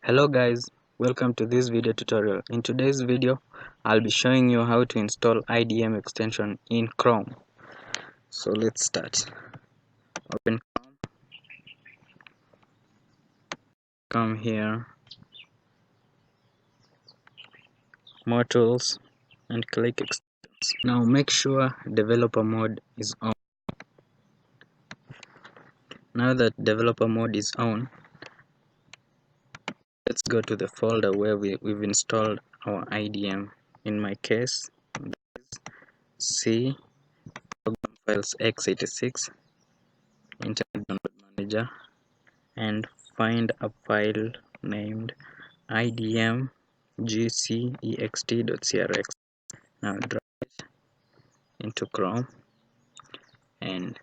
Hello guys, welcome to this video tutorial. In today's video, I'll be showing you how to install IDM extension in Chrome. So let's start. Open Chrome, come here, more tools, and click extensions. Now make sure developer mode is on. Now that developer mode is on, let's go to the folder where we've installed our IDM. In my case, C program files x86 Internet Download Manager, and find a file named idmgcext.crx. Now drag it into Chrome and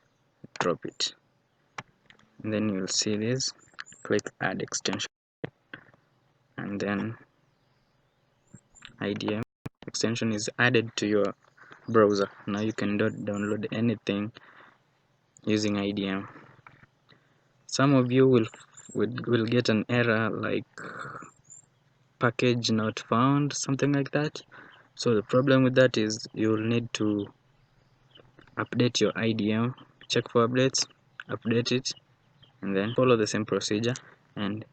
drop it, and then you'll see this. Click add extension, and then IDM extension is added to your browser. Now you can download anything using IDM. Some of you will get an error like package not found, something like that. So the problem with that is you'll need to update your IDM, check for updates, update it, and then follow the same procedure. And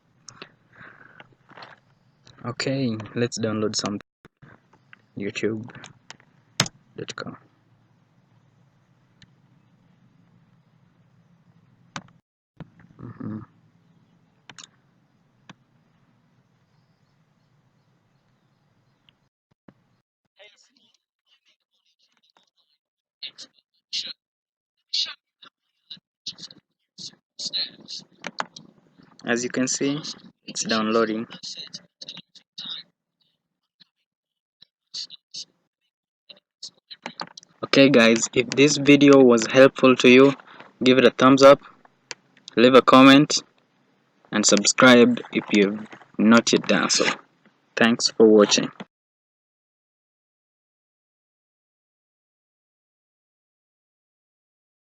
okay, let's download something. youtube.com. As you can see, it's downloading. Okay guys, if this video was helpful to you, give it a thumbs up, leave a comment, and subscribe if you've not yet done so. Thanks for watching.